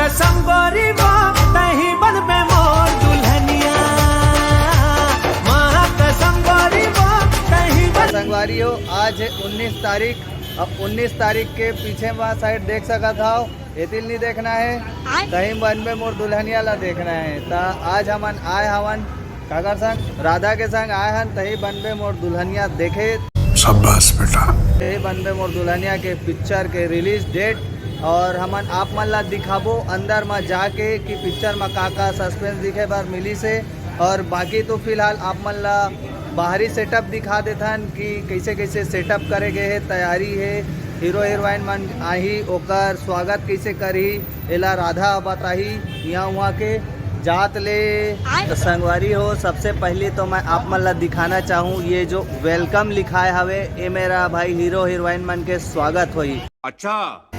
संगवारी वो तही बन पे मोर दुल्हनिया, माँ का संगवारी वो तही बन। संगवारी हो, आज है 19 तारीख। अब 19 तारीख के पीछे वहाँ साइड देख सका था, एतिल नहीं देखना है, कहीं बन में मोर दुल्हनिया ला देखना है। ता आज हमन आए हवन काकर संग, राधा के संग आए हन तही बन में मोर दुल्हनिया देखे। शाबाश बेटा। यही बन में मोर दुल्हनिया के पिक्चर के रिलीज डेट और हमन आप मन ला दिखाबो अंदर में जाके कि पिक्चर में का सस्पेंस दिखे बार मिली से। और बाकी तो फिलहाल आप मन ला बाहरी सेटअप दिखा देथन कि कैसे कैसे सेटअप करे गए है, तैयारी है, हीरो हीरोइन मन आही ओकर स्वागत कैसे करी एला राधा बताही यहाँ वहाँ के जात ले। तो संगवारी हो, सबसे पहले तो मैं आप मन ला दिखाना चाहूँ ये जो वेलकम लिखाए हवे ये मेरा भाई हीरो हीरोइन मन के स्वागत होई। अच्छा,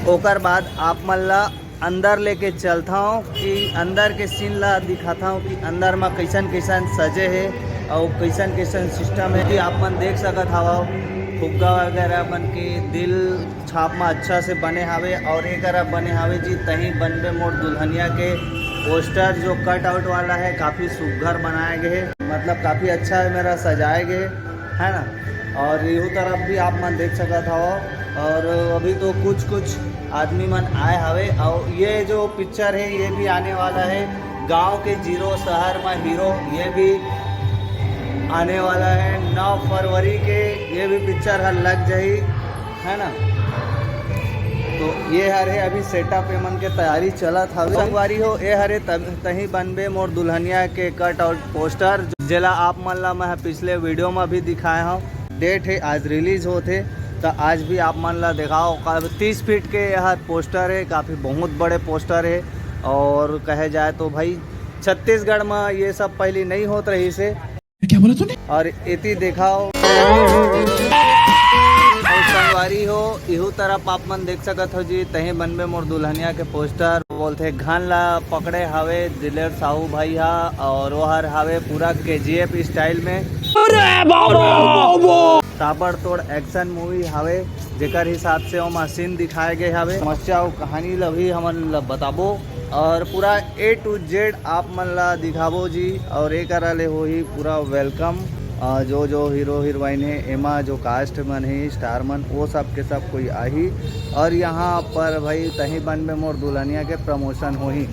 ओकर बाद आप मन ला अंदर लेके चलता हूँ कि अंदर के सीन ला दिखाता हूँ कि अंदर में कैसन कैसन सजे है और कैसन कैसन सिस्टम है कि आप मन देख सकत हवा। फुग्गा वगैरह बन के दिल छाप में अच्छा से बने हावे और एक बने हावे जी तहीं बनबे मोर दुल्हनिया के पोस्टर जो कट आउट वाला है काफ़ी सुघर बनाए गए, मतलब काफ़ी अच्छा है मेरा सजाए गए है ना। और यू तरफ भी आप मन देख सकत हवा। और अभी तो कुछ आदमी मन आए हवे और ये जो पिक्चर है ये भी आने वाला है गांव के जीरो शहर में हीरो, ये भी आने वाला है 9 फरवरी के। ये भी पिक्चर हर लग जाही है ना। तो ये हरे अभी सेटअप एमन के तैयारी चलत हवे। संगवारी हो, ये हरे तही बनबे मोर दुल्हनिया के कट आउट पोस्टर जेला आप मन ला मैं पिछले वीडियो में भी दिखाए हूँ। डेट है आज रिलीज होते तो आज भी आप मन ला दिखाओ। 30 फीट के यह पोस्टर है, काफ़ी बहुत बड़े पोस्टर है। और कहे जाए तो भाई छत्तीसगढ़ में ये सब पहले नहीं होत रही से। क्या बोला तूने? और इति दिखाओ संगवारी हो, इहू तरफ आप मन देख सकत हो जी तही बनबे मोर दुल्हनिया के पोस्टर बोलते घन ला पकड़े हवे दिलेर साहू भाई हा। और वो हर हवे पूरा KGF स्टाइल में ताबड़तोड़ एक्शन मूवी हवे जेकर हिसाब से वो सीन दिखाए गए हवे। समस्या और कहानी ला भी हमन ला बताबो और पूरा A to Z आप मन ला दिखाबो जी। और एक ले हो ही पूरा वेलकम जो हीरो हीरोइन है एमा जो कास्ट मन है स्टार मन वो सब के सब कोई आही। और यहाँ पर भाई तही बन में मोर दुल्हनिया के प्रमोशन हो ही।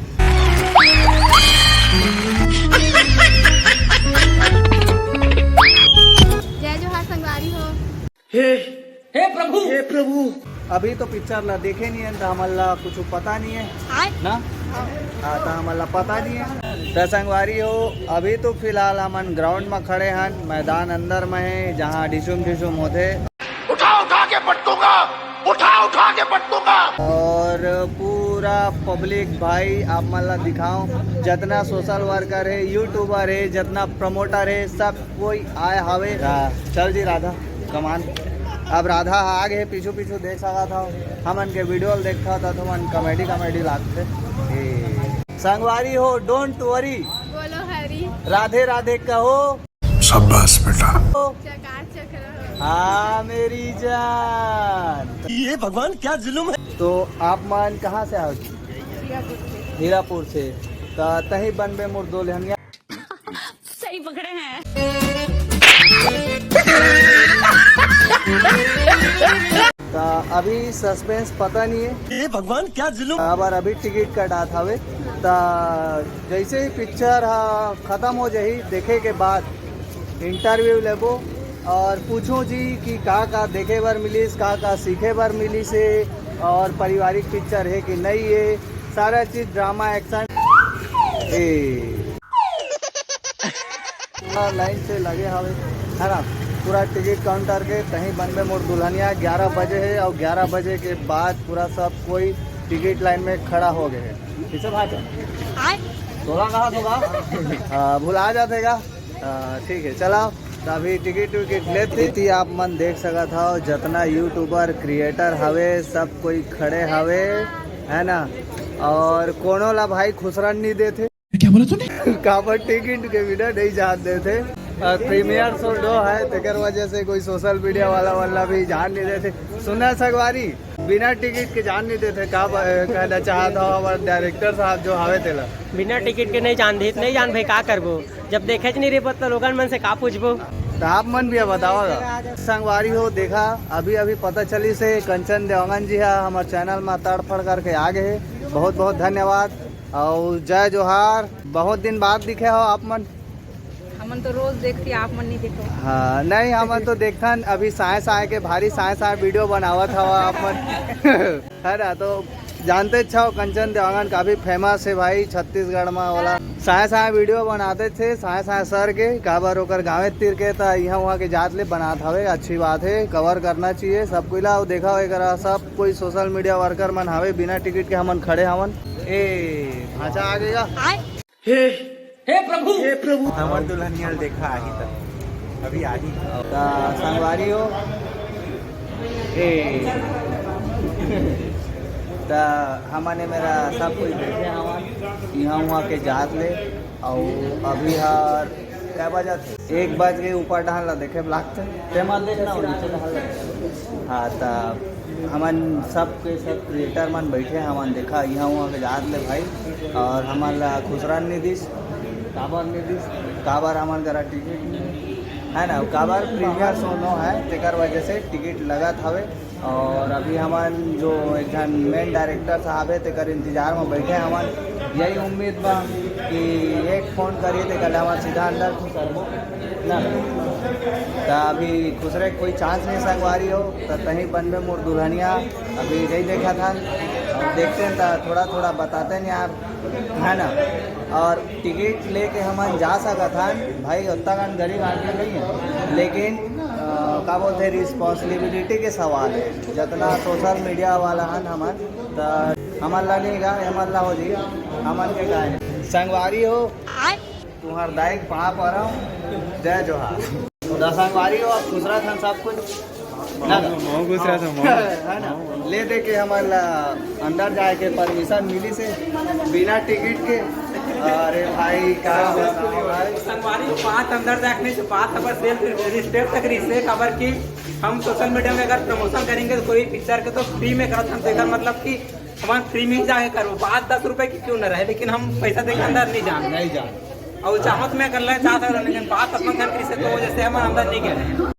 जय जोहार संगवारी हो। हे प्रभु अभी तो पिक्चर ला देखे नहीं है तो हमला कुछ पता नहीं है ना। हाँ तो हमला पता नहीं है। तो संगवारी हो, अभी तो फिलहाल हमन ग्राउंड में खड़े हैं, मैदान अंदर में है जहाँ डिशुम होते। उठा के पटकूंगा, उठा के पटकूंगा। और पूरा पब्लिक भाई आप मन ला दिखाओ जितना सोशल वर्कर है, यूट्यूबर है, जितना प्रमोटर है, सब कोई आए हवे। चल जी राधा कमान। अब राधा आगे है, पीछू देख सका था हमन के वीडियो देखा था तो मन कॉमेडी लागते। संगवारी हो, डोंट वरी, बोलो हरी, राधे राधे कहो। शाबाश बेटा। चकाचक रहो। हाँ मेरी जान। ये भगवान क्या जुल्म है। तो आप मन कहाँ से आओ? हीरापुर से। तो तही बनबे मोर दुल्हनिया। सही पकड़े हैं। तो अभी सस्पेंस पता नहीं है। ये भगवान क्या जुल्म। अबर अभी टिकट कटा था तो जैसे ही पिक्चर ख़त्म हो जाही देखे के बाद इंटरव्यू लेबो और पूछूं जी कि का देखे बार मिलीस, का सीखे बार मिली से, और पारिवारिक पिक्चर है कि नहीं है, सारा चीज़ ड्रामा एक्शन लाइन से लगे हवे है ना। पूरा टिकट काउंटर के कहीं बनबे मोर दुल्हनिया 11 बजे है और 11 बजे के बाद पूरा सब कोई टिकट लाइन में खड़ा हो गए है। किसे बात है थोड़ा कहा होगा भुला जातेगा। ठीक है चला अभी टिकट विकेट लेती आप मन देख सका था जितना यूट्यूबर क्रिएटर हवे सब कोई खड़े हवे है ना। और कोनो ला भाई खुसरन नहीं देते। क्या बोला तूने? काबर टिकट के बिना नहीं जान देते। प्रीमियर शो लो है तेकर वजह से कोई सोशल मीडिया वाला भी जान नहीं देते। सुना संगवारी बिना टिकट के जान नहीं देते का कहना चाहता हो हमारे डायरेक्टर साहब जो हवे तेला बिना टिकट के नहीं जान भाई का करबो जब देखे नहीं रे पता लोगन मन से का पूछबो। तो आप मन भी बताओगा संगवारी हो देखा अभी पता चली से कंचन देवांगन जी है हमारे चैनल में तड़फड़ करके आ गए। बहुत बहुत धन्यवाद और जय जोहार। बहुत दिन बाद दिखे हो आप मन। हमन तो रोज देखती आप मन नहीं देखो। हाँ नहीं हमन तो देखथन अभी साय के भारी साय वीडियो बनावत हवा आप मन है ना। तो जानते छो कंचन देवांगन काफी फेमस है भाई छत्तीसगढ़ में वाला साय वीडियो बनाते थे साय सर के काबर ओकर गाँव तीर के तो यहाँ वहाँ के जात ले बनात हवे। अच्छी बात है कवर करना चाहिए सब कोई ला देखा हो सब कोई सोशल मीडिया वर्कर मन हवे बिना टिकट के हमन खड़े हमन ए भाषा आ गएगा। हे प्रभु हमर दुल्हनिया देखा आही तक अभी आही संगवारी हो तो हमने मेरा सब कुछ देखे हवन यहाँ वहाँ के जात ले और अभी हर क्या बजा 1 बज के ऊपर डहाल ला देखे लागते देखना नीचे डहाल। हाँ तो हमन सब के सब क्रिएटर मन बैठे हमन देखा यहाँ वहाँ के जात ले भाई और हमारा खुसरान निधिश काबर हमन करा टिकट है ना काबर प्रीमियर शो नो है तेकर वजह से टिकट लगत हवे। और अभी हमन जो एक जन मेन डायरेक्टर साहब है तेकर इंतजार में बैठे हमन यही उम्मीद बा कि एक फ़ोन करिए तो कल हमारे सीधा अंदर खुसरबो ना तो अभी खुसरे कोई चांस नहीं संगवारी हो तो कहीं बनबे मोर दुल्हनिया अभी नहीं देखा था देखते हैं तो थोड़ा बताते हैं यार है ना। और टिकट लेके हमन जा सकत हन भाई उतना गन गरीब आदमी नहीं है लेकिन का बोलते रिस्पॉन्सिबिलिटी के सवाल है जितना सोशल मीडिया वाला हन हमन तो हमन ला नहीं गा हमन ला हो जी हमन के गाय संगवारी हो तुम्हार दाइक पढ़ा पा रहा हूँ जय जोहार। संगवारी हो आप दूसरा था सब कुछ है ना ले दे के हमारा अंदर जाए के परमिशन मिली से बिना टिकट के। अरे भाई क्या भाई संगवारी बात अंदर देखने से बात खबर सेल्फ रिस्पेक्ट तक रिश्ते खबर की हम सोशल मीडिया में अगर प्रमोशन करेंगे तो कोई पिक्चर के तो फ्री में करते हम देकर मतलब कि हमारे फ्री में जाके करो बात 10 रुपए की क्यों न रहे लेकिन हम पैसा देकर अंदर नहीं जान और चाहत में कर ले चाहता लेकिन बात अपन घर से तो जैसे हम अंदर नहीं गए।